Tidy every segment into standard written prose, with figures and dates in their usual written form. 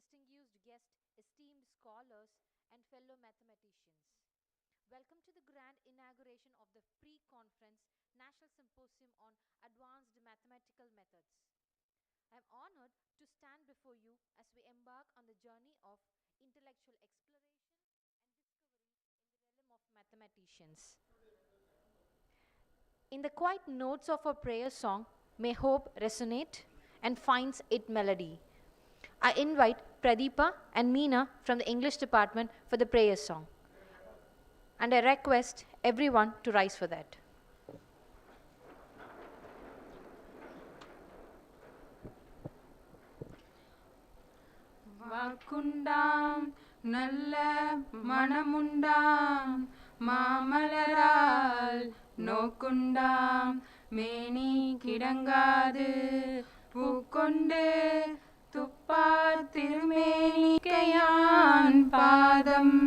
distinguished guests, esteemed scholars, and fellow mathematicians. Welcome to the grand inauguration of the pre-conference National Symposium on Advanced Mathematical Methods. I am honored to stand before you as we embark on the journey of intellectual exploration and discovery in the realm of mathematicians. In the quiet notes of our prayer song, may hope resonate and finds its melody. I invite Pradeepa and Meena from the English department for the prayer song. And I request everyone to rise for that. வாக்குண்டாம் நல்ல மனமுண்டாம் மாமலரால் நோக்குண்டாம் மேனி கிடங்காது பூக்கொண்டு துப்பார் திருமேனிக்கையான் பாதம்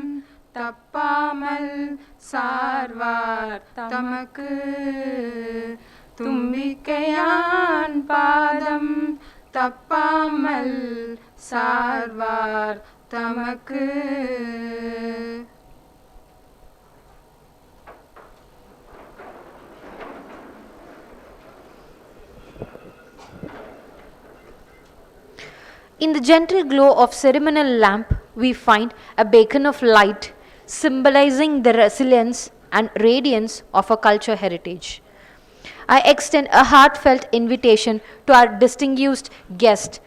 தப்பாமல் சார்வார் தமக்கு தும்பிக்கையான் பாதம் தப்பாமல் சார்வார் தமக்கு. In the gentle glow of ceremonial lamp, we find a beacon of light symbolizing the resilience and radiance of our culture heritage. I extend a heartfelt invitation to our distinguished guest,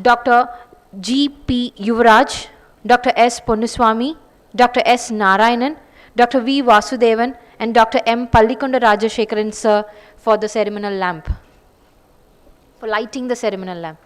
Dr. G.P. Yuvraj, Dr. S. Ponnuswamy, Dr. S. Narayanan, Dr. V. Vasudevan, and Dr. M. Pallikonda Rajashekaran, sir, for the ceremonial lamp, for lighting the ceremonial lamp.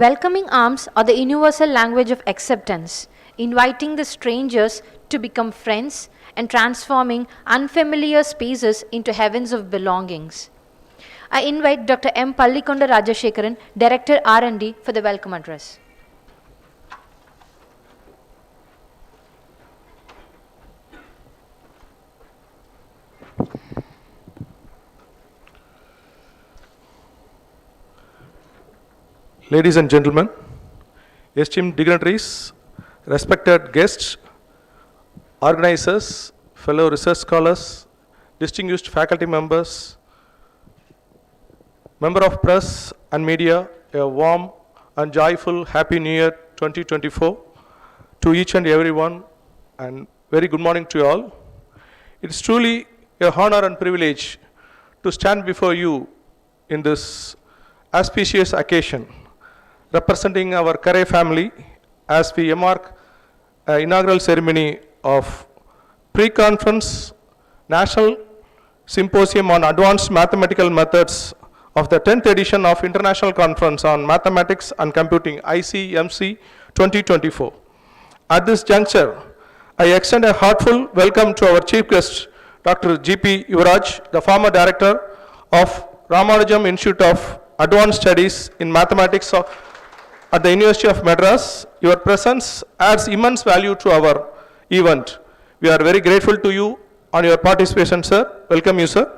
Welcoming arms are the universal language of acceptance, inviting the strangers to become friends and transforming unfamiliar spaces into heavens of belongings. I invite Dr. M. Pallikonda Rajashekaran, Director R&D, for the welcome address. Ladies and gentlemen, esteemed dignitaries, respected guests, organizers, fellow research scholars, distinguished faculty members, member of press and media, a warm and joyful Happy New Year 2024 to each and everyone, and very good morning to you all. It's truly a honor and privilege to stand before you in this auspicious occasion, representing our Kare family as we embark an inaugural ceremony of pre-conference National Symposium on Advanced Mathematical Methods of the 10th edition of International Conference on Mathematics and Computing, ICMC 2024. At this juncture, I extend a heartfelt welcome to our chief guest, Dr. G.P. Yuvraj, the former director of Ramanujam Institute of Advanced Studies in Mathematics at the University of Madras. Your presence adds immense value to our event. We are very grateful to you on your participation, sir. Welcome you, sir.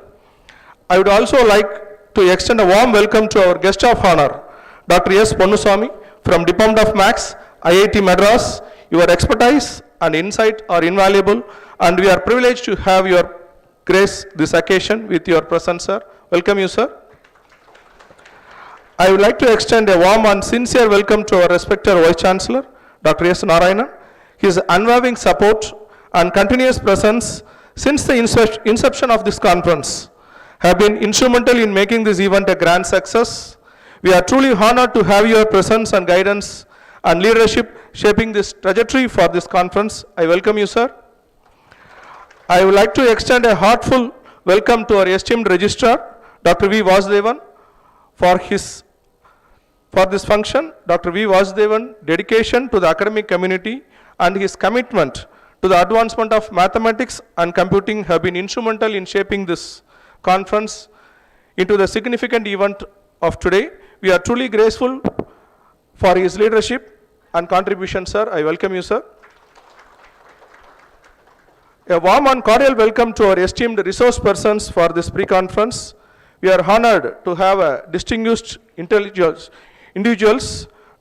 I would also like to extend a warm welcome to our guest of honor, Dr. S. Ponnuswamy from Department of Maths, IIT Madras. Your expertise and insight are invaluable, and we are privileged to have your grace this occasion with your presence, sir. Welcome you, sir. I would like to extend a warm and sincere welcome to our respected Vice Chancellor, Dr. S. Narayanan. His unwavering support and continuous presence since the inception of this conference have been instrumental in making this event a grand success. We are truly honored to have your presence and guidance and leadership shaping this trajectory for this conference. I welcome you, sir. I would like to extend a heartfelt welcome to our esteemed Registrar, Dr. V. Vasudevan, for this function. Dr. V. Vasudevan dedication to the academic community and his commitment to the advancement of mathematics and computing have been instrumental in shaping this conference into the significant event of today. We are truly grateful for his leadership and contribution, sir. I welcome you, sir. A warm and cordial welcome to our esteemed resource persons for this pre-conference. We are honored to have distinguished individuals,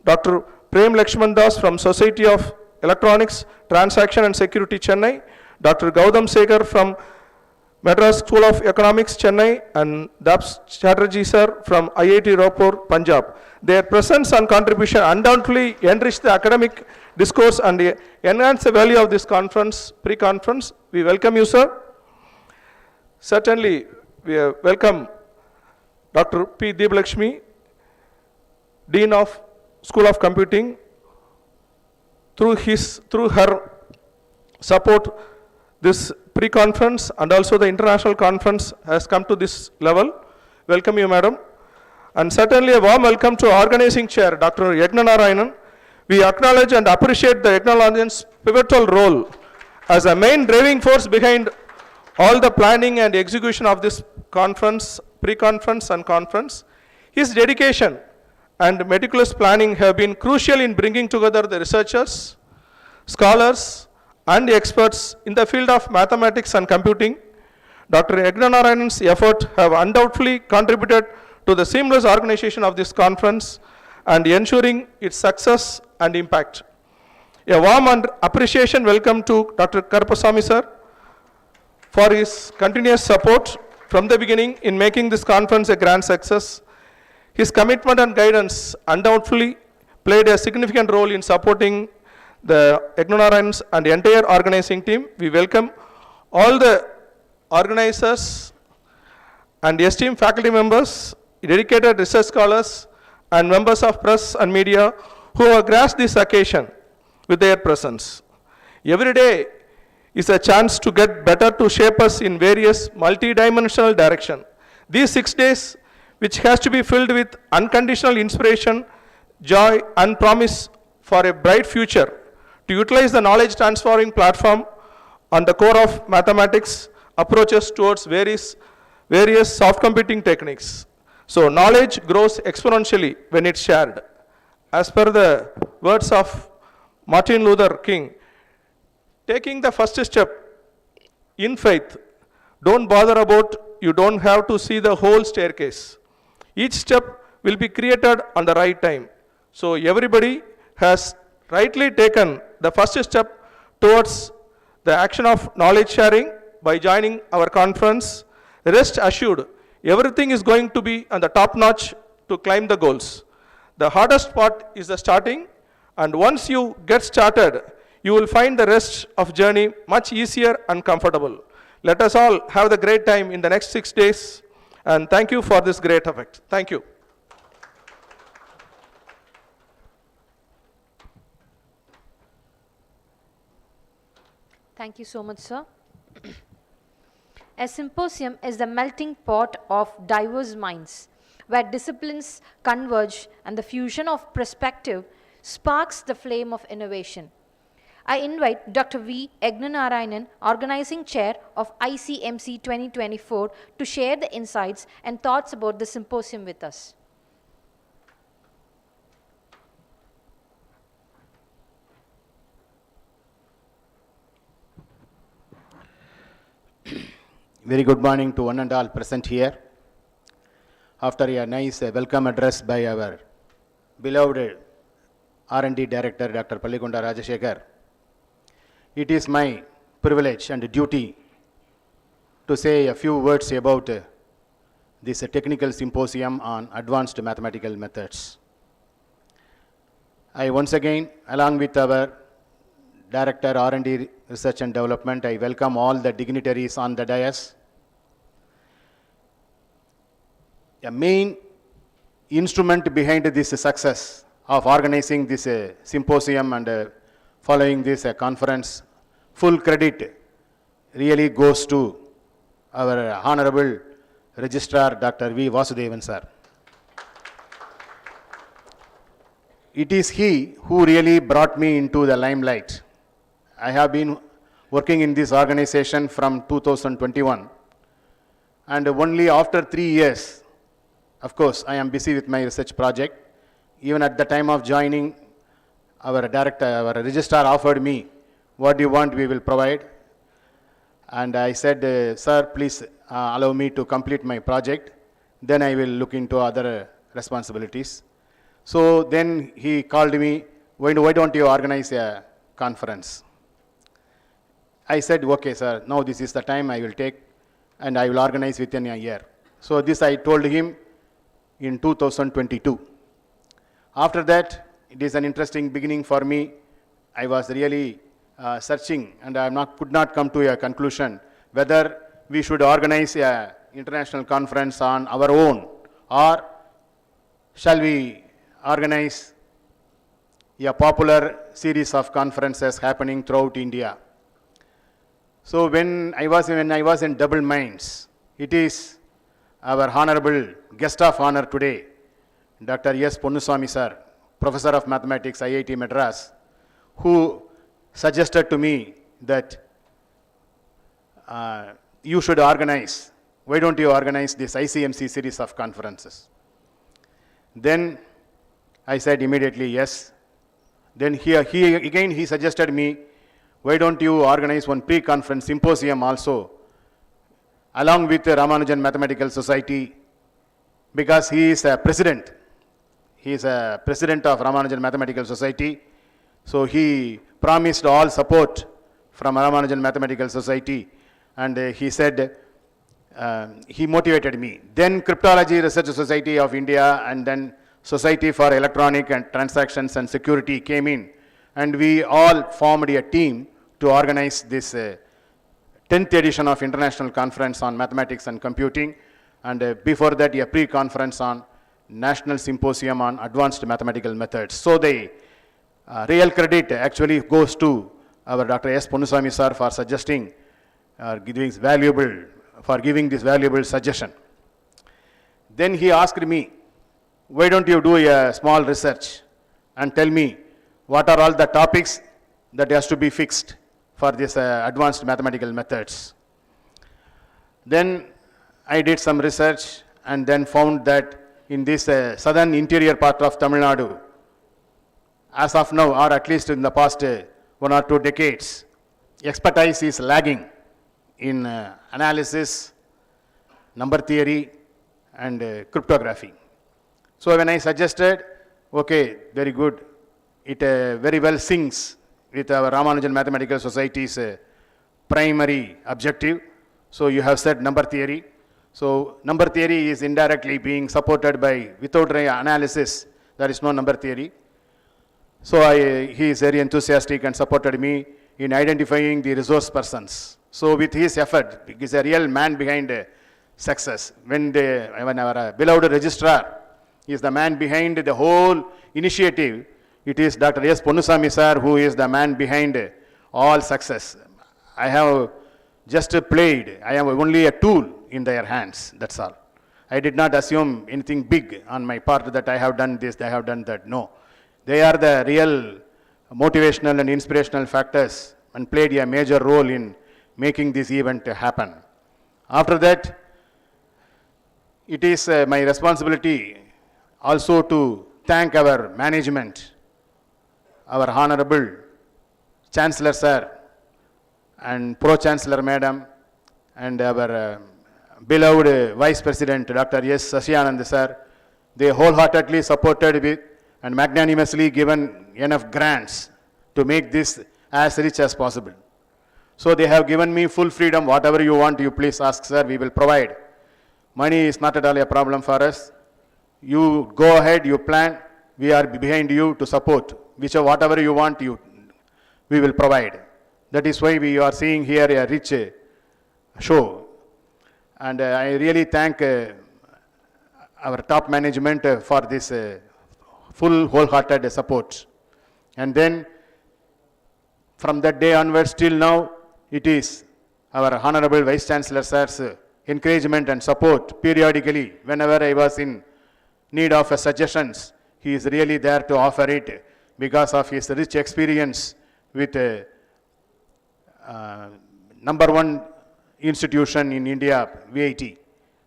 Dr. Prem Lakshman Das from Society of Electronics, Transaction and Security, Chennai, Dr. Gautam Segar from Madras School of Economics, Chennai, and Dabs Chatterjee sir from IIT Ropur, Punjab. Their presence and contribution undoubtedly enrich the academic discourse and enhance the value of this conference, pre-conference. We welcome you, sir. Certainly, we welcome Dr. P. Deebalakshmi, Dean of School of Computing. Through her support, this pre-conference and also the international conference has come to this level. Welcome you, madam. And certainly a warm welcome to organizing chair, Dr. Yagna Narayanan. We acknowledge and appreciate the Yagna Narayanan's pivotal role as a main driving force behind all the planning and execution of this conference, pre-conference and conference. His dedication and meticulous planning have been crucial in bringing together the researchers, scholars, and experts in the field of mathematics and computing. Dr. Yagna Narayanan's efforts have undoubtedly contributed to the seamless organization of this conference and ensuring its success and impact. A warm and appreciation welcome to Dr. Karpasamy sir for his continuous support from the beginning in making this conference a grand success. His commitment and guidance undoubtedly played a significant role in supporting the Yagna Narayanans and the entire organizing team. We welcome all the organizers and esteemed faculty members, dedicated research scholars, and members of press and media who have grasped this occasion with their presence. Every day is a chance to get better, to shape us in various multi-dimensional directions. These 6 days, which has to be filled with unconditional inspiration, joy, and promise for a bright future, to utilize the knowledge transforming platform on the core of mathematics approaches towards various soft computing techniques. So knowledge grows exponentially when it's shared. As per the words of Martin Luther King, taking the first step in faith, don't bother about, you don't have to see the whole staircase. Each step will be created on the right time. So everybody has rightly taken the first step towards the action of knowledge sharing by joining our conference. Rest assured, everything is going to be on the top notch to climb the goals. The hardest part is the starting, and once you get started, you will find the rest of journey much easier and comfortable. Let us all have the great time in the next 6 days, and thank you for this great effect. Thank you. Thank you so much, sir. A symposium is the melting pot of diverse minds, where disciplines converge and the fusion of perspective sparks the flame of innovation. I invite Dr. V. Yagna Narayanan, Organizing Chair of ICMC 2024, to share the insights and thoughts about the symposium with us. Very good morning to one and all present here. After a nice welcome address by our beloved R&D Director, Dr. Pallikonda Rajashekar, it is my privilege and duty to say a few words about this technical symposium on advanced mathematical methods. I once again, along with our Director R&D Research and Development, I welcome all the dignitaries on the dais. A main instrument behind this success of organizing this symposium and following this conference, full credit really goes to our Honorable Registrar Dr. V. Vasudevan sir. It is he who really brought me into the limelight. I have been working in this organization from 2021, and only after 3 years, of course, I am busy with my research project. Even at the time of joining, our registrar offered me, what do you want, we will provide. And I said, sir, please allow me to complete my project. Then I will look into other responsibilities. So then he called me, why don't you organize a conference? I said, okay, sir, now this is the time I will take and I will organize within a year. So this I told him in 2022. After that, it is an interesting beginning for me. I was really searching and I could not come to a conclusion whether we should organize an international conference on our own or shall we organize a popular series of conferences happening throughout India. So when I was in double minds, it is our honorable guest of honor today, Dr. S. Ponnuswamy sir, Professor of Mathematics, IIT Madras, who suggested to me that you should organize, why don't you organize this ICMC series of conferences? Then I said immediately yes. Then he suggested me, why don't you organize one pre-conference symposium also, along with the Ramanujan Mathematical Society, because he is a president. He is a president of Ramanujan Mathematical Society. So he promised all support from Ramanujan Mathematical Society, and he said, he motivated me. Then Cryptology Research Society of India and then Society for Electronic and Transactions and Security came in, and we all formed a team to organize this 10th edition of International Conference on Mathematics and Computing, and before that a pre-conference on National Symposium on Advanced Mathematical Methods. So the real credit actually goes to our Dr. S. Ponnuswamy sir for suggesting, giving this valuable suggestion. Then he asked me, why don't you do a small research and tell me what are all the topics that has to be fixed for this advanced mathematical methods. Then I did some research and then found that in this southern interior part of Tamil Nadu, as of now, or at least in the past 1 or 2 decades, expertise is lagging in analysis, number theory, and cryptography. So when I suggested, okay, very good, it very well syncs with our Ramanujan Mathematical Society's primary objective. So you have said number theory. So number theory is indirectly being supported by, without analysis, there is no number theory. So he is very enthusiastic and supported me in identifying the resource persons. So with his effort, he is a real man behind success. When our beloved registrar is the man behind the whole initiative, it is Dr. S. Ponnuswamy sir who is the man behind all success. I have just played, I am only a tool in their hands, that's all. I did not assume anything big on my part that I have done this, I have done that, no. They are the real motivational and inspirational factors and played a major role in making this event happen. After that, it is my responsibility also to thank our management, our Honorable Chancellor Sir and Pro-Chancellor Madam, and our beloved Vice President Dr. S. Sasianand Sir. They wholeheartedly supported with and magnanimously given enough grants to make this as rich as possible. So they have given me full freedom. Whatever you want, you please ask, sir, we will provide. Money is not at all a problem for us. You go ahead, you plan, we are behind you to support. Whatever you want, we will provide. That is why we are seeing here a rich show. And I really thank our top management for this full wholehearted support. And then from that day onwards till now, it is our Honorable Vice Chancellor sir's encouragement and support periodically. Whenever I was in need of suggestions, he is really there to offer it because of his rich experience with number one institution in India, VAT.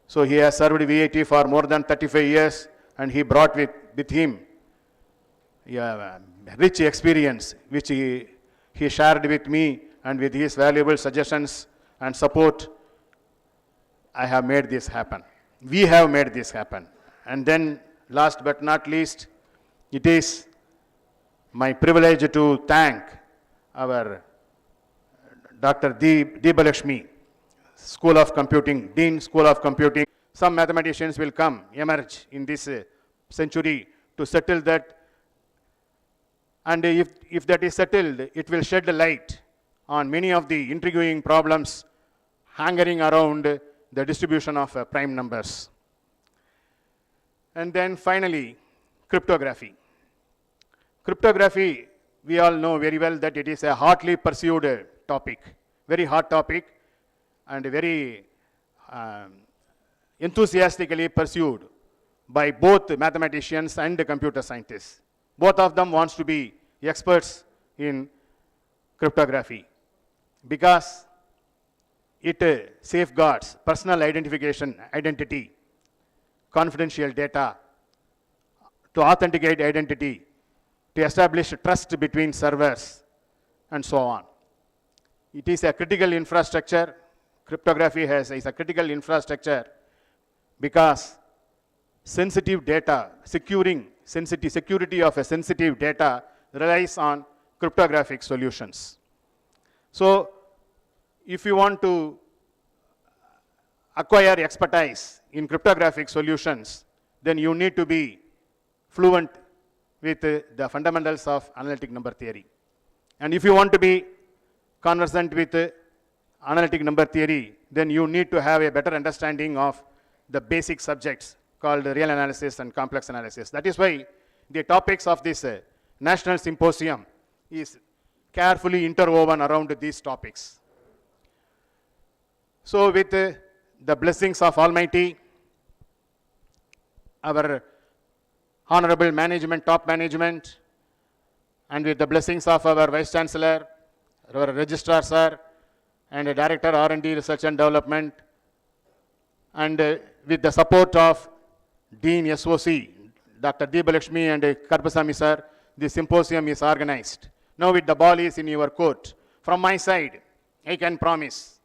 So he has served VAT for more than 35 years, and he brought with him rich experience, which he shared with me, and with his valuable suggestions and support, I have made this happen. We have made this happen. And then, last but not least, it is my privilege to thank our Dr. Deebalakshmi, School of Computing, Dean School of Computing. Some mathematicians will emerge in this century to settle that. And if that is settled, it will shed a light on many of the intriguing problems hanging around the distribution of prime numbers. And then finally, cryptography. Cryptography, we all know very well that it is a hotly pursued topic, very hot topic, and very enthusiastically pursued by both mathematicians and computer scientists. Both of them wants to be experts in cryptography because it safeguards personal identity, confidential data, to authenticate identity, to establish trust between servers, and so on. It is a critical infrastructure. Cryptography is a critical infrastructure because sensitive data, security of a sensitive data relies on cryptographic solutions. So, if you want to acquire expertise in cryptographic solutions, then you need to be fluent with the fundamentals of analytic number theory. And if you want to be conversant with analytic number theory, then you need to have a better understanding of the basic subjects called real analysis and complex analysis. That is why the topics of this national symposium is carefully interwoven around these topics. So with the blessings of Almighty, our honorable management, top management, and with the blessings of our Vice Chancellor, our Registrar Sir, and Director R&D Research and Development, and with the support of Dean SOC, Dr. Deebalakshmi and Karpasamy Sir, the symposium is organized. Now the ball is in your court. From my side, I can promise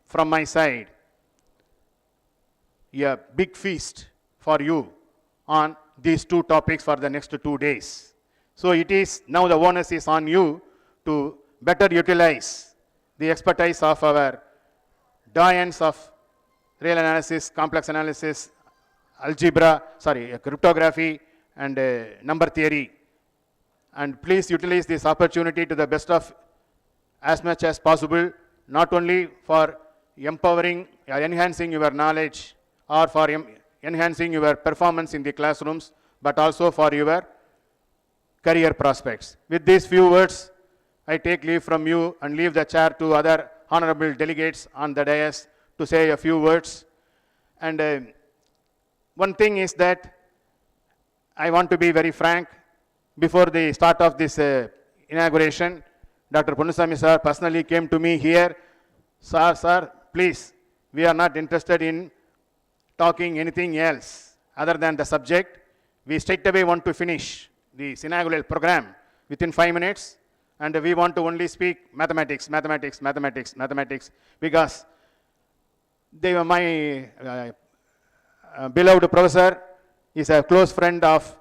from my side a big feast for you on these two topics for the next 2 days. So it is now the onus is on you to better utilize the expertise of our doyens of real analysis, complex analysis, cryptography, and number theory. And please utilize this opportunity to the best of as much as possible, not only for empowering or enhancing your knowledge or for enhancing your performance in the classrooms, but also for your career prospects. With these few words, I take leave from you and leave the chair to other honorable delegates on the dais to say a few words. And one thing is that I want to be very frank. Before the start of this inauguration, Dr. Ponnusamy sir personally came to me here. Sir, please, we are not interested in talking anything else other than the subject. We straight away want to finish the inaugural program within 5 minutes, and we want to only speak mathematics, because they were my beloved professor is a close friend of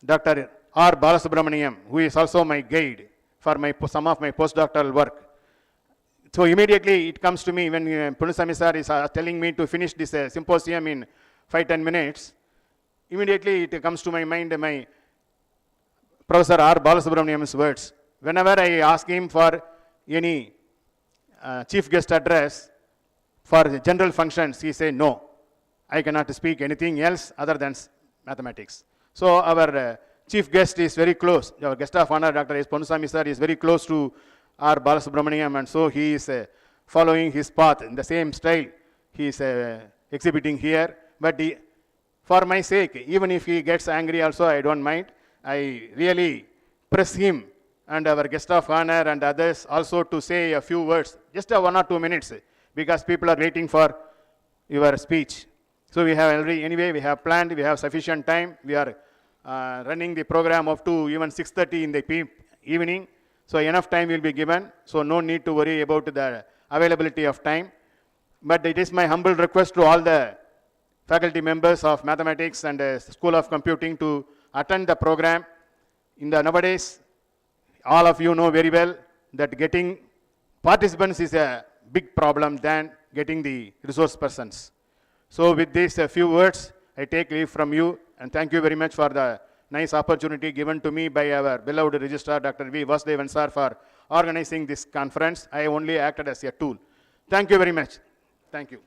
Dr. R. Balasubramaniam, who is also my guide for some of my postdoctoral work. So immediately it comes to me when Punusami sir is telling me to finish this symposium in 5-10 minutes. Immediately it comes to my mind my Professor R. Balasubramaniam's words. Whenever I ask him for any chief guest address for general functions, he say no. I cannot speak anything else other than mathematics. So our chief guest is very close. Our guest of honor, Dr. S. Ponusami sir, is very close to R. Balasubramaniam, and so he is following his path in the same style he is exhibiting here. But for my sake, even if he gets angry also, I don't mind. I really press him and our guest of honor and others also to say a few words, just 1 or 2 minutes, because people are waiting for your speech. So we have already, anyway, we have planned, we have sufficient time. We are running the program up to even 6:30 in the evening. So enough time will be given. So no need to worry about the availability of time. But it is my humble request to all the faculty members of mathematics and School of Computing to attend the program. In the nowadays, all of you know very well that getting participants is a big problem than getting the resource persons. So with these few words, I take leave from you and thank you very much for the nice opportunity given to me by our beloved registrar, Dr. V. Vasudevan sir, for organizing this conference. I only acted as a tool. Thank you very much. Thank you.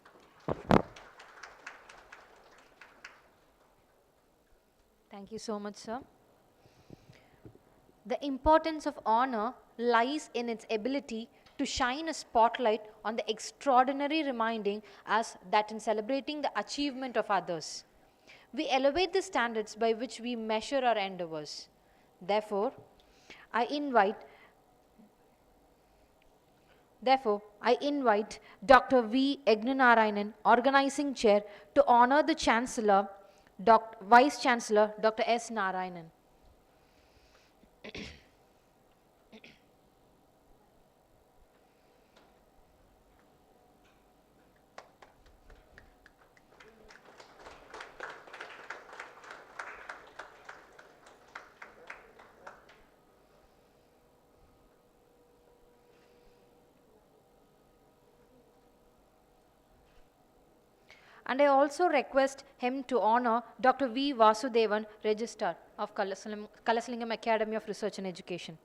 Thank you so much, sir. The importance of honor lies in its ability to shine a spotlight on the extraordinary, reminding us that in celebrating the achievement of others, we elevate the standards by which we measure our endeavors. Therefore, I invite Dr. V. Egnanarayanan, Organizing Chair, to honor the Chancellor, Vice Chancellor, Dr. S. Narayanan. And I also request him to honor Dr. V. Vasudevan, Registrar of Kalasalingam Academy of Research and Education.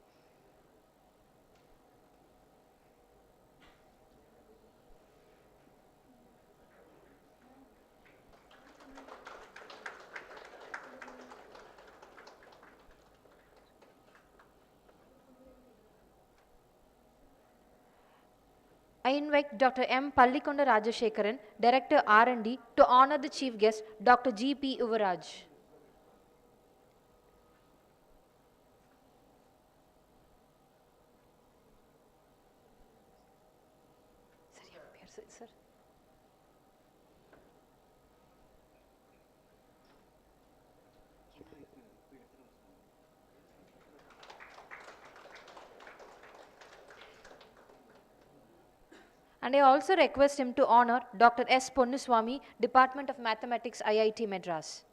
I invite Dr. M. Pallikonda Rajashekaran, Director R&D, to honor the chief guest, Dr. G. P. Uvaraj. Sir. And I also request him to honor Dr. S. Ponnuswamy, Department of Mathematics, IIT Madras.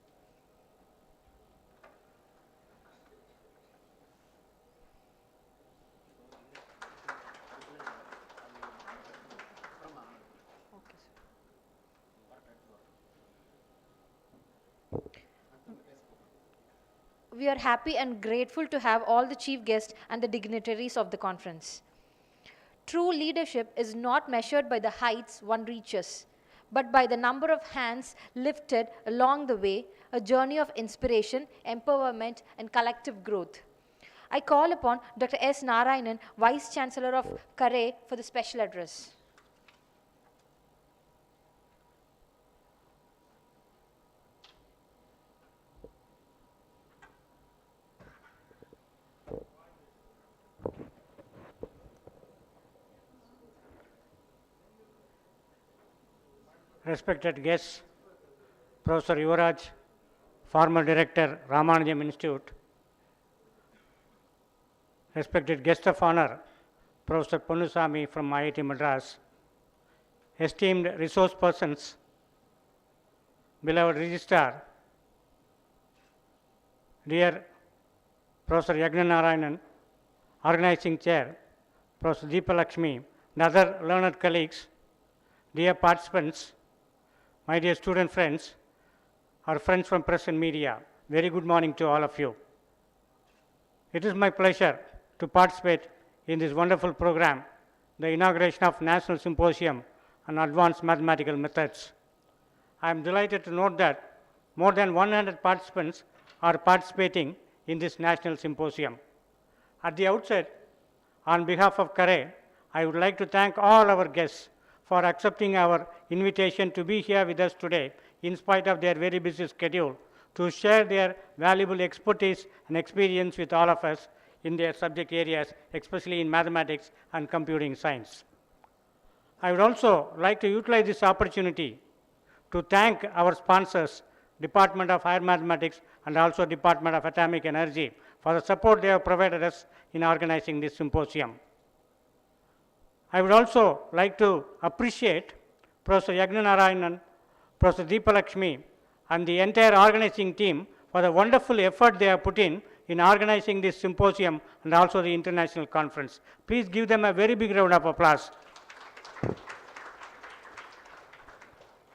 We are happy and grateful to have all the chief guests and the dignitaries of the conference. True leadership is not measured by the heights one reaches, but by the number of hands lifted along the way, a journey of inspiration, empowerment, and collective growth. I call upon Dr. S. Narayanan, Vice Chancellor of CARE, for the special address. Respected guests, Professor Yuvaraj, former Director, Ramanujam Institute, respected guest of honor, Professor Ponnuswamy from IIT Madras, esteemed resource persons, beloved registrar, dear Professor Yagnanarayanan, Organizing Chair, Professor Deepalakshmi, and other learned colleagues, dear participants, my dear student friends, our friends from press and media, very good morning to all of you. It is my pleasure to participate in this wonderful program, the inauguration of National Symposium on Advanced Mathematical Methods. I am delighted to note that more than 100 participants are participating in this National Symposium. At the outset, on behalf of CARE, I would like to thank all our guests for accepting our invitation to be here with us today, in spite of their very busy schedule, to share their valuable expertise and experience with all of us in their subject areas, especially in mathematics and computing science. I would also like to utilize this opportunity to thank our sponsors, Department of Higher Mathematics and also Department of Atomic Energy, for the support they have provided us in organizing this symposium. I would also like to appreciate Professor Yagnanarayanan, Professor Deepalakshmi, and the entire organizing team for the wonderful effort they have put in organizing this symposium and also the international conference. Please give them a very big round of applause.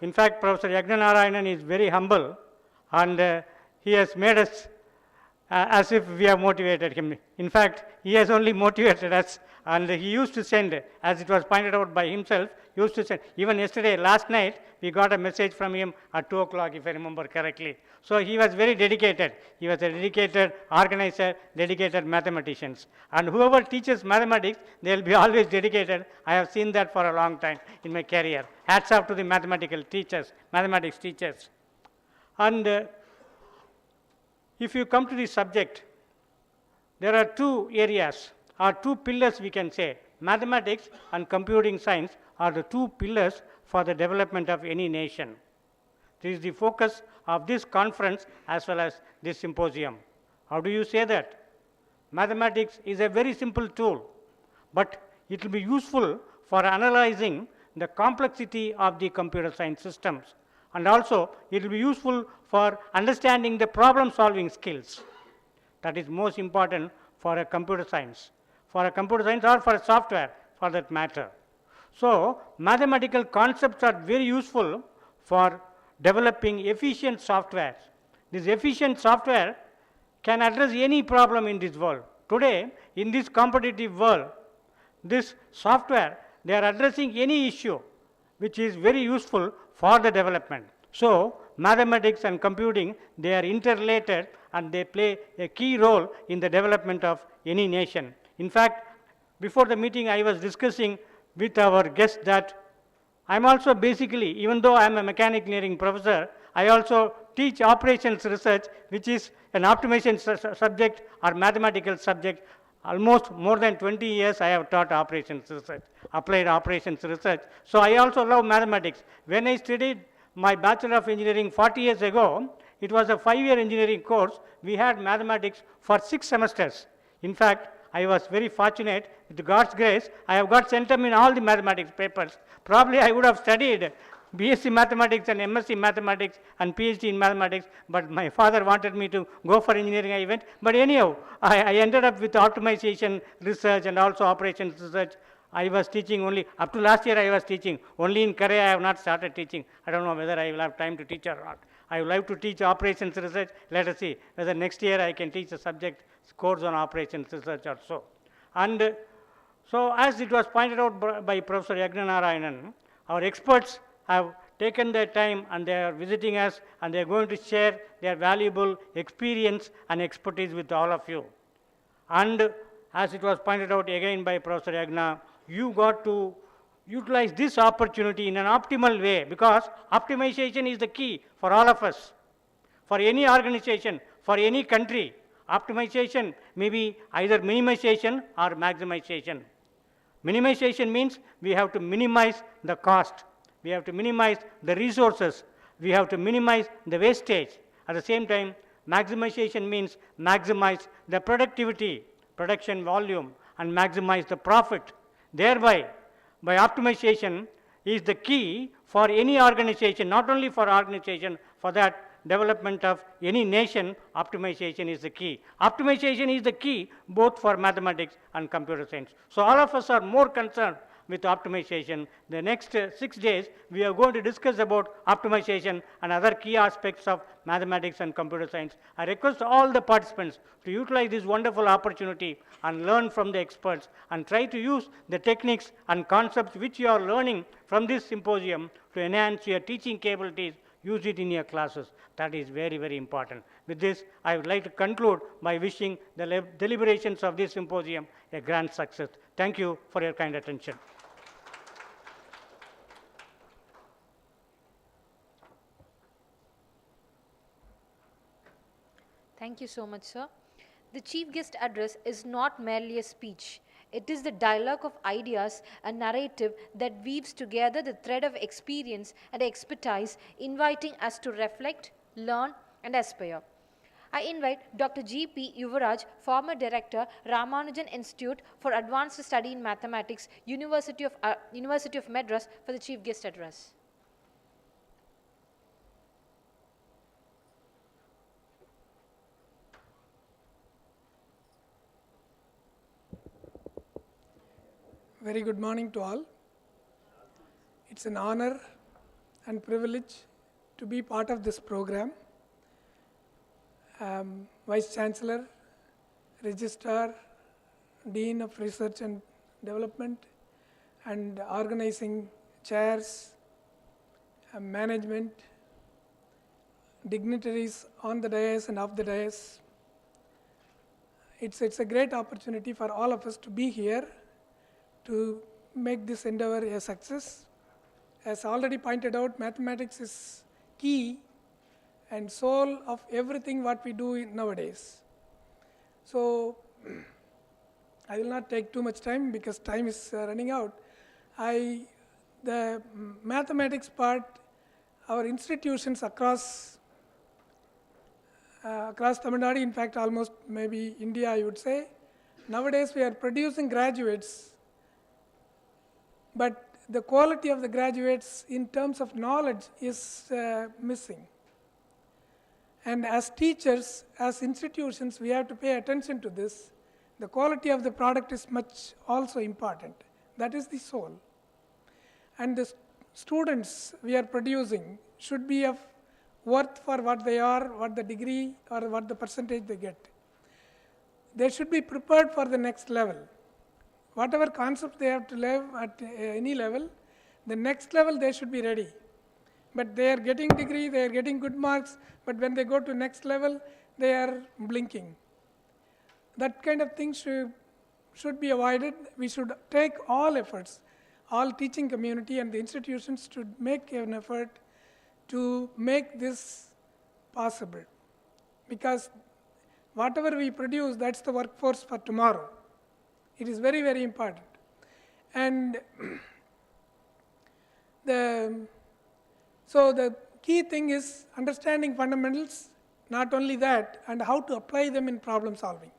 In fact, Professor Yagnanarayanan is very humble, and he has made us as if we have motivated him. In fact, he has only motivated us, and he used to send, as it was pointed out by himself, used to send. Even yesterday, last night, we got a message from him at 2 o'clock, if I remember correctly. So he was very dedicated. He was a dedicated organizer, dedicated mathematician. And whoever teaches mathematics, they will be always dedicated. I have seen that for a long time in my career. Hats off to the mathematical teachers, mathematics teachers. And if you come to the subject, there are two areas, or two pillars we can say. Mathematics and computing science are the two pillars for the development of any nation. This is the focus of this conference as well as this symposium. How do you say that? Mathematics is a very simple tool, but it will be useful for analyzing the complexity of the computer science systems. And also, it will be useful for understanding the problem-solving skills. That is most important for a computer science. For a computer science or for a software, for that matter. So, mathematical concepts are very useful for developing efficient software. This efficient software can address any problem in this world. Today, in this competitive world, this software, they are addressing any issue which is very useful for the development. So, mathematics and computing, they are interrelated and they play a key role in the development of any nation. In fact, before the meeting, I was discussing with our guests that I'm also basically, even though I'm a mechanical engineering professor, I also teach operations research, which is an optimization subject or mathematical subject. Almost more than 20 years I have taught operations research, applied operations research. So I also love mathematics. When I studied my Bachelor of Engineering 40 years ago, it was a 5-year engineering course. We had mathematics for 6 semesters. In fact, I was very fortunate, with God's grace, I have got centum in all the mathematics papers. Probably I would have studied BSc Mathematics and MSc Mathematics and PhD in Mathematics, but my father wanted me to go for engineering, I went. But anyhow, I ended up with optimization research and also operations research. I was teaching only, up to last year I was teaching, only in Korea I have not started teaching. I don't know whether I will have time to teach or not. I would like to teach operations research. Let us see whether next year I can teach a subject course on operations research or so. And so as it was pointed out by Professor Yagnanarayanan, our experts have taken their time and they are visiting us and they are going to share their valuable experience and expertise with all of you. And as it was pointed out again by Professor Yagna, you got to utilize this opportunity in an optimal way, because optimization is the key for all of us. For any organization, for any country, optimization may be either minimization or maximization. Minimization means we have to minimize the cost. We have to minimize the resources. We have to minimize the wastage. At the same time, maximization means maximize the productivity, production volume, and maximize the profit. Thereby, by optimization is the key for any organization, not only for organization, for that development of any nation, optimization is the key. Optimization is the key both for mathematics and computer science. So all of us are more concerned with optimization. The next 6 days, we are going to discuss about optimization and other key aspects of mathematics and computer science. I request all the participants to utilize this wonderful opportunity and learn from the experts and try to use the techniques and concepts which you are learning from this symposium to enhance your teaching capabilities. Use it in your classes. That is very, very important. With this, I would like to conclude by wishing the deliberations of this symposium a grand success. Thank you for your kind attention. Thank you so much, sir. The chief guest address is not merely a speech. It is the dialogue of ideas, a narrative that weaves together the thread of experience and expertise, inviting us to reflect, learn, and aspire. I invite Dr. G.P. Yuvaraj, former director, Ramanujan Institute for Advanced Study in Mathematics, University of Madras, for the chief guest address. Very good morning to all. It's an honor and privilege to be part of this program. Vice Chancellor, Registrar, Dean of Research and Development, and organizing chairs, management, dignitaries on the dais and off the dais. It's a great opportunity for all of us to be here to make this endeavor a success. As already pointed out, mathematics is key and soul of everything what we do nowadays. So I will not take too much time because time is running out. The mathematics part, our institutions across Tamil Nadu, in fact almost maybe India I would say, nowadays we are producing graduates, but the quality of the graduates in terms of knowledge is missing. And as teachers, as institutions, we have to pay attention to this. The quality of the product is much also important. That is the soul. And the students we are producing should be of worth for what they are, what the degree or what the percentage they get. They should be prepared for the next level. Whatever concept they have to learn at any level, the next level they should be ready. But they are getting degree, they are getting good marks, but when they go to next level, they are blinking. That kind of thing should be avoided. We should take all efforts, all teaching community and the institutions should make an effort to make this possible. Because whatever we produce, that's the workforce for tomorrow. It is very, very important. And so the key thing is understanding fundamentals, not only that, and how to apply them in problem solving.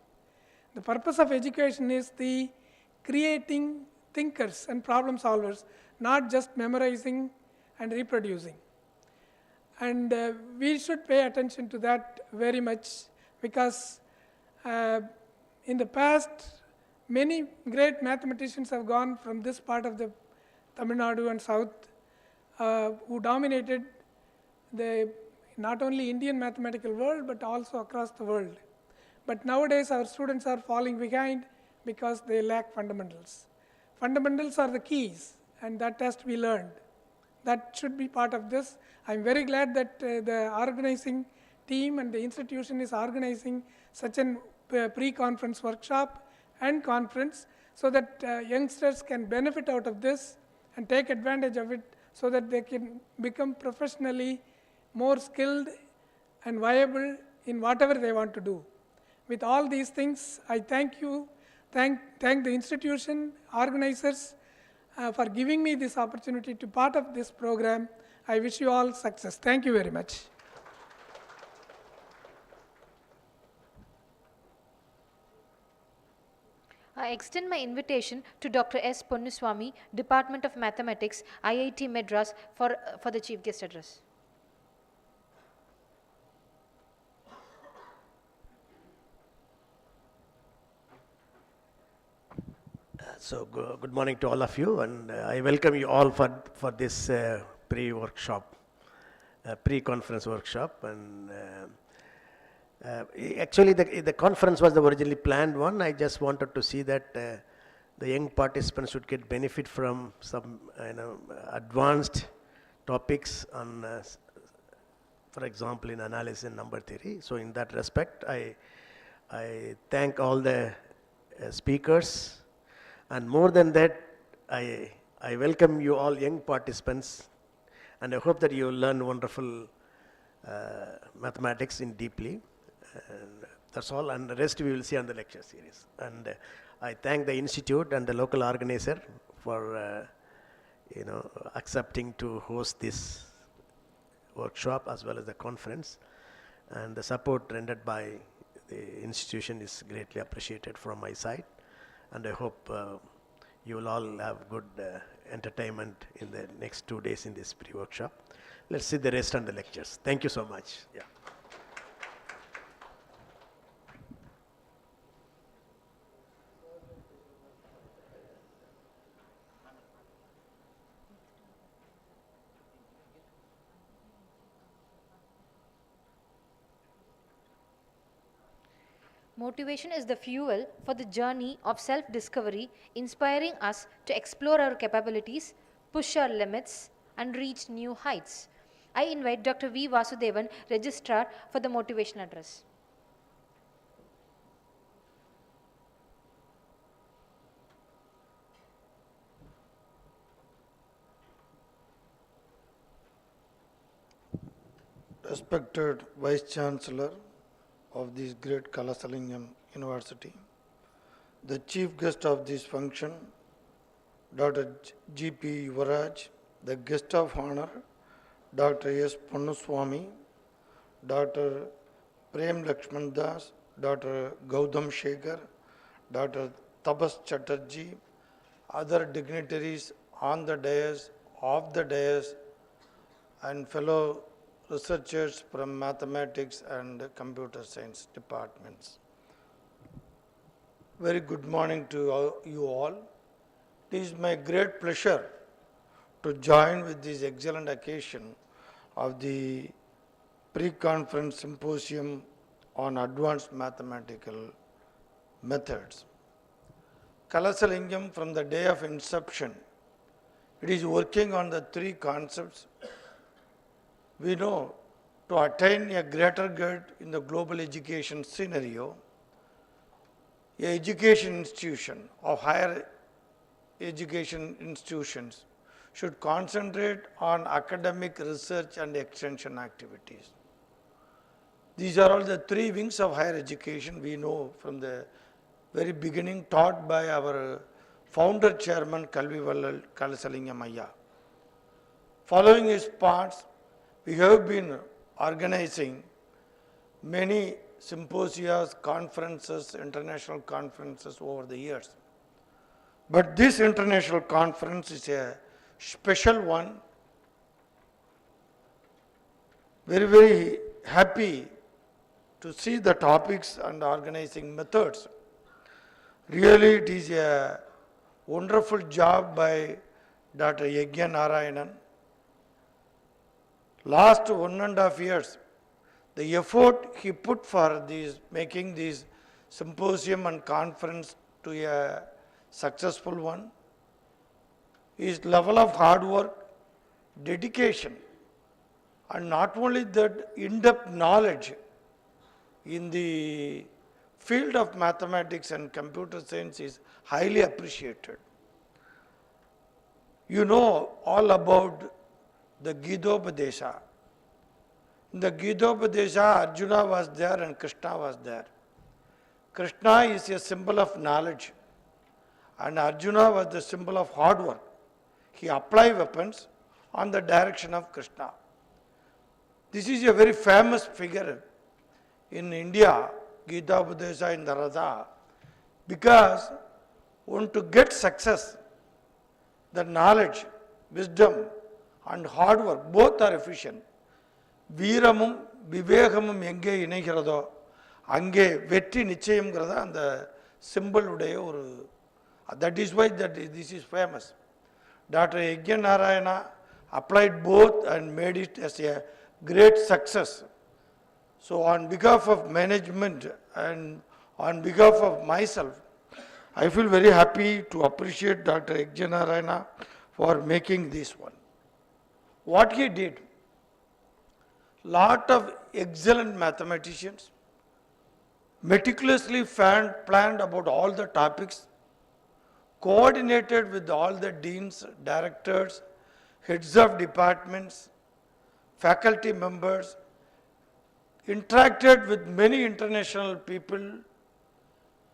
The purpose of education is the creating thinkers and problem solvers, not just memorizing and reproducing. And we should pay attention to that very much because in the past, many great mathematicians have gone from this part of the Tamil Nadu and South who dominated the not only Indian mathematical world but also across the world. But nowadays our students are falling behind because they lack fundamentals. Fundamentals are the keys and that has to be learned. That should be part of this. I'm very glad that the organizing team and the institution is organizing such a pre-conference workshop and conference so that youngsters can benefit out of this and take advantage of it so that they can become professionally more skilled and viable in whatever they want to do. With all these things, I thank you, thank the institution, organizers for giving me this opportunity to part of this program. I wish you all success. Thank you very much. I extend my invitation to Dr. S. Ponnuswamy, Department of Mathematics, IIT Madras, for the chief guest address. Good morning to all of you, and I welcome you all for this pre-workshop, pre-conference workshop. And actually, the conference was the originally planned one. I just wanted to see that the young participants should get benefit from some advanced topics on, for example, in analysis and number theory. So in that respect, I thank all the speakers. And more than that, I welcome you all young participants, and I hope that you learn wonderful mathematics in deeply. And that's all, and the rest we will see on the lecture series. And I thank the institute and the local organizer for accepting to host this workshop as well as the conference, and the support rendered by the institution is greatly appreciated from my side. And I hope you will all have good entertainment in the next 2 days in this pre-workshop. Let's see the rest on the lectures. Thank you so much. Yeah. Motivation is the fuel for the journey of self-discovery, inspiring us to explore our capabilities, push our limits, and reach new heights. I invite Dr. V. Vasudevan, Registrar, for the motivation address. Respected Vice Chancellor of this great Kalasalingam University, the chief guest of this function, Dr. G.P. Yuvaraj, the guest of honor, Dr. S. Ponnuswamy, Dr. Prem Lakshman Das, Dr. Gautam Shekhar, Dr. Tabas Chatterjee, other dignitaries on the dais, off the dais, and fellow researchers from mathematics and computer science departments. Very good morning to you all. It is my great pleasure to join with this excellent occasion of the pre-conference symposium on advanced mathematical methods. Kalasalingam, from the day of inception, it is working on the three concepts. We know to attain a greater good in the global education scenario, an education institution or higher education institutions should concentrate on academic research and extension activities. These are all the three wings of higher education we know from the very beginning, taught by our founder chairman Kalvivallal Kalasalingam Ayya. Following his paths, we have been organizing many symposia, conferences, international conferences over the years. But this international conference is a special one. Very, very happy to see the topics and organizing methods. Really, it is a wonderful job by Dr. Yagya Narayanan. Last 1.5 years, the effort he put for making this symposium and conference to a successful one, his level of hard work, dedication, and not only that, in-depth knowledge in the field of mathematics and computer science is highly appreciated. You know all about the Gitopadesha. In the Gitopadesha, Arjuna was there and Krishna was there. Krishna is a symbol of knowledge, and Arjuna was the symbol of hard work. He applied weapons on the direction of Krishna. This is a very famous figure in India, Gitopadesha in the Radha, because when to get success, the knowledge, wisdom, and hard work, both are efficient. Veeramum, Vivekamum enge inaikiradho, ange vetti nichayamgirada and the symbol ude oru That is why this is famous. Dr. Yajna Narayana applied both and made it as a great success. So on behalf of management and on behalf of myself, I feel very happy to appreciate Dr. Yajna Narayana for making this one. What he did, lot of excellent mathematicians, meticulously planned about all the topics, coordinated with all the deans, directors, heads of departments, faculty members, interacted with many international people,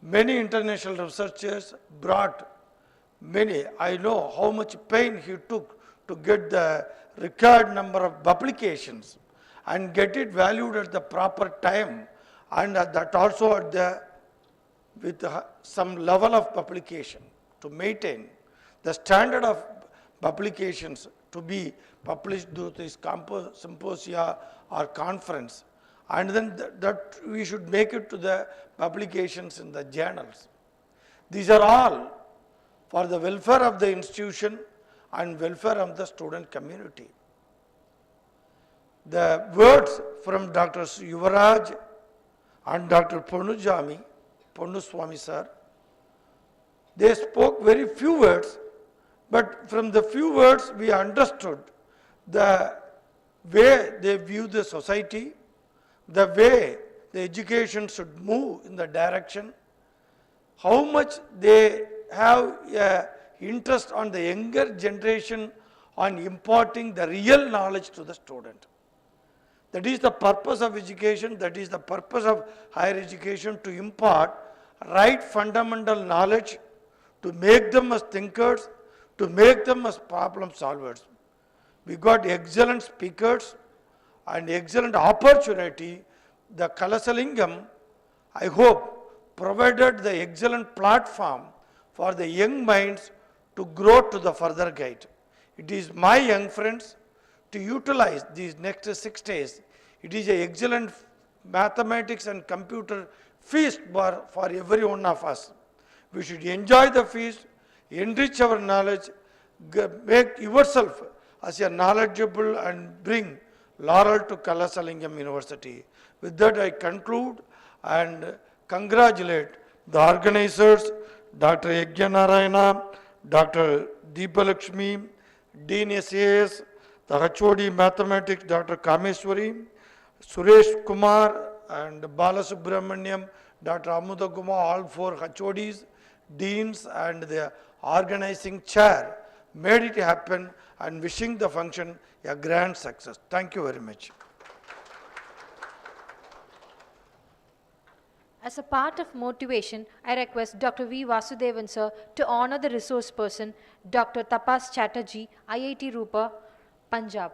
many international researchers, brought many. I know how much pain he took to get the required number of publications and get it valued at the proper time, and that also at the with some level of publication to maintain the standard of publications to be published through this symposia or conference, and then that we should make it to the publications in the journals. These are all for the welfare of the institution and welfare of the student community. The words from Dr. Yuvaraj and Dr. Ponnuswamy sir, they spoke very few words, but from the few words we understood the way they view the society, the way the education should move in the direction, how much they have interest on the younger generation on imparting the real knowledge to the student. That is the purpose of education, that is the purpose of higher education, to impart right fundamental knowledge, to make them as thinkers, to make them as problem solvers. We got excellent speakers and excellent opportunity. The Kalasalingam, I hope, provided the excellent platform for the young minds to grow to the further guide. It is my young friends to utilize these next 6 days. It is an excellent mathematics and computer feast for every one of us. We should enjoy the feast, enrich our knowledge, make yourself as a knowledgeable, and bring laurel to Kalasalingam University. With that I conclude and congratulate the organizers, Dr. Yajna Narayana, Dr. Deepalakshmi, Dean SAS, the HOD Mathematics, Dr. Kameswari, Suresh Kumar and Balasubramaniam, Dr. Amuda Kumar, all 4 HODs, deans and the organizing chair made it happen, and wishing the function a grand success. Thank you very much. As a part of motivation, I request Dr. V. Vasudevan sir to honor the resource person, Dr. Tapas Chatterjee, IIT Rupa, Punjab.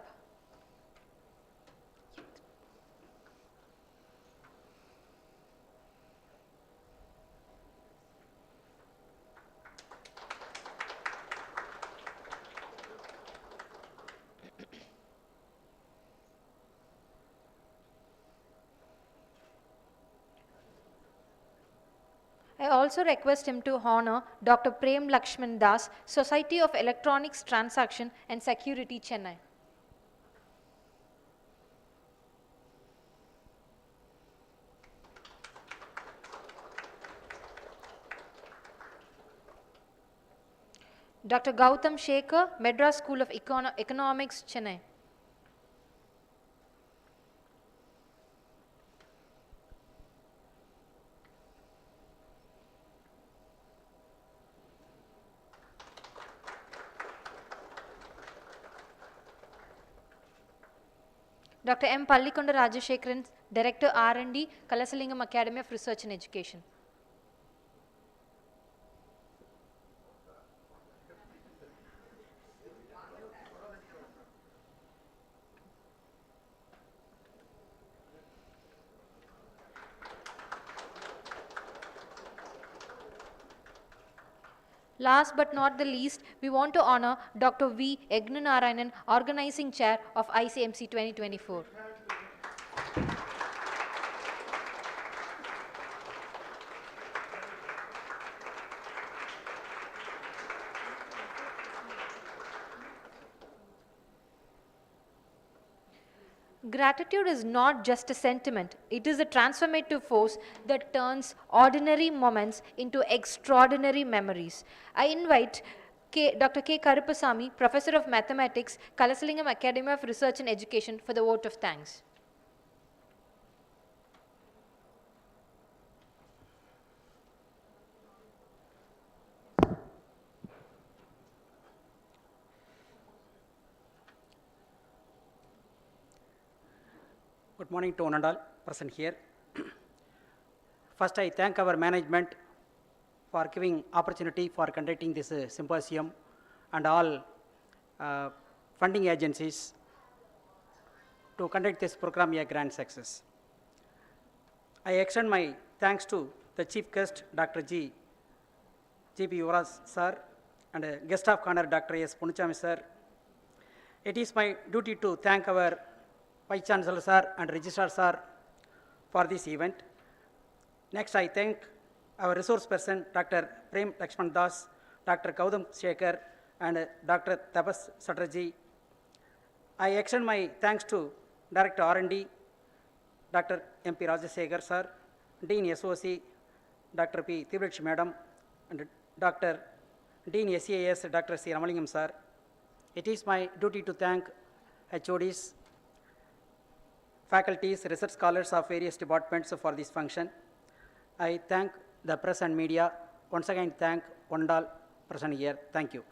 I also request him to honor Dr. Prem Lakshman Das, Society of Electronics Transaction and Security, Chennai. Dr. Gautam Shekhar, Madras School of Economics, Chennai. Dr. M. Pallikonda Rajashekharan, Director R&D, Kalasalingam Academy of Research and Education. Last but not the least, we want to honor Dr. V. Yajna Narayanan, Organizing Chair of ICMC 2024. Gratitude is not just a sentiment, it is a transformative force that turns ordinary moments into extraordinary memories. I invite Dr. K. Karupasamy, Professor of Mathematics, Kalasalingam Academy of Research and Education, for the vote of thanks. Good morning to one and all present here. First, I thank our management for giving opportunity for conducting this symposium and all funding agencies to conduct this program a grand success. I extend my thanks to the chief guest, Dr. G. P. Yuvraj sir, and guest of honor, Dr. S. Punuchami sir. It is my duty to thank our Vice Chancellor sir and Registrar sir for this event. Next, I thank our resource person, Dr. Prem Lakshman Das, Dr. Gautam Shekhar, and Dr. Tapas Satraji. I extend my thanks to Director R&D, Dr. M.P. Rajasekhar sir, Dean SOC, Dr. P. Tivrich madam, and Dr. Dean SAS, Dr. C. Ramalingam sir. It is my duty to thank HODs, faculties, research scholars of various departments for this function. I thank the press and media. Once again, thank one and all present here. Thank you.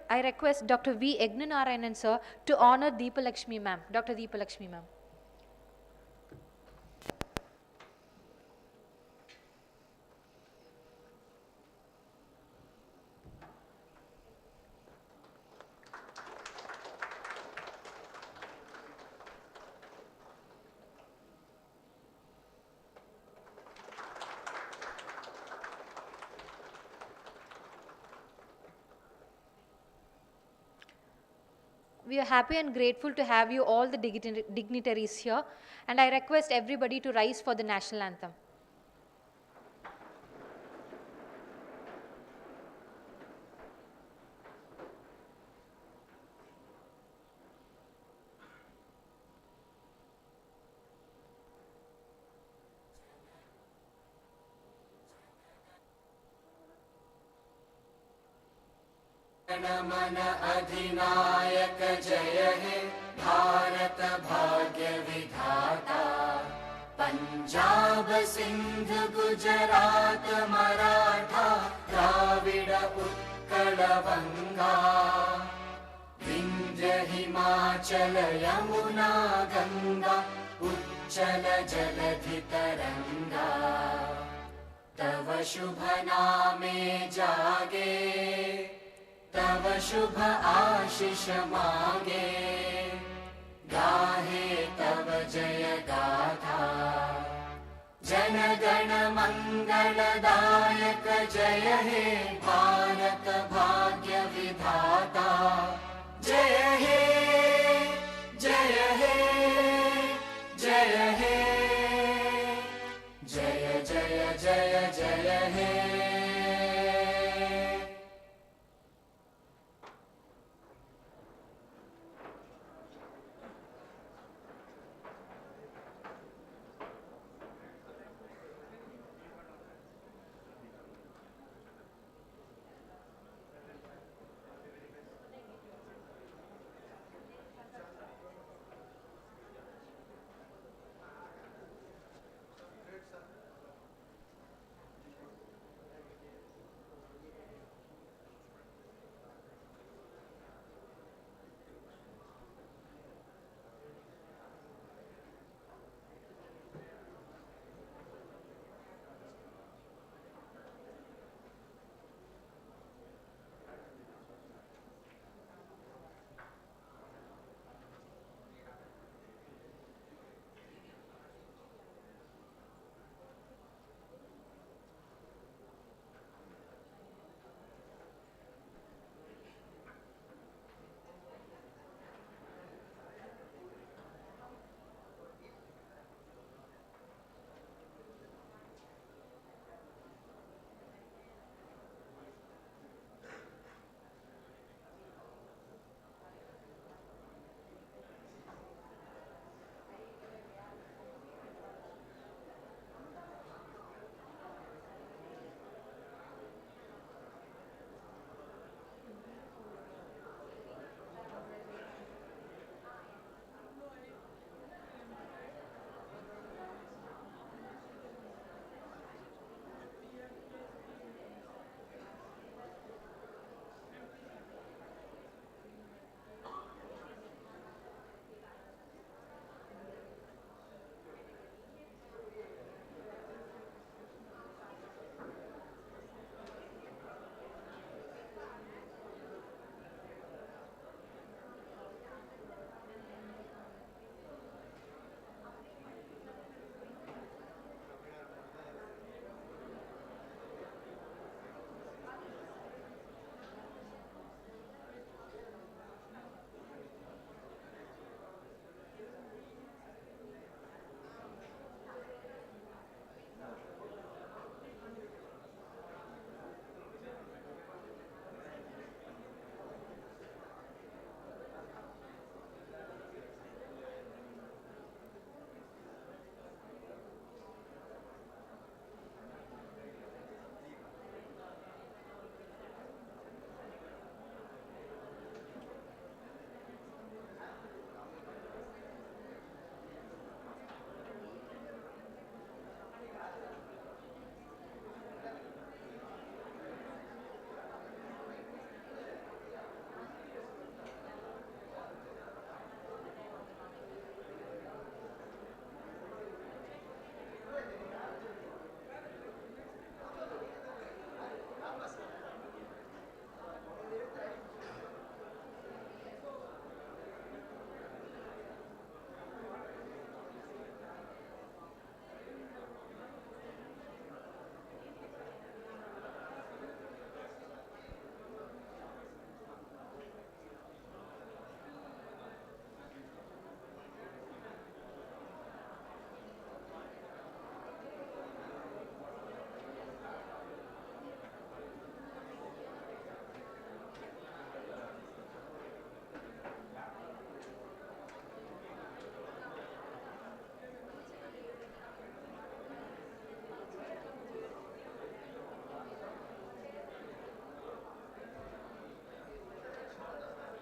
I request Dr. V. Egnanarayanan sir to honor Deepalakshmi ma'am. Dr. Deepalakshmi ma'am. We are happy and grateful to have you all the dignitaries here, and I request everybody to rise for the national anthem. मन अधिनायक जय हे भारत भाग्य विधाता पंजाब सिंध गुजरात मराठा द्राविड उत्कल बंगा विंध्य हिमाचल यमुना गंगा उच्चल जलधि तरंगा तव शुभ नामे जागे तव शुभ आशीष मागे गाहे तव जय गाथा जन गण मंगलदायक जय हे भारत भाग्य विधाता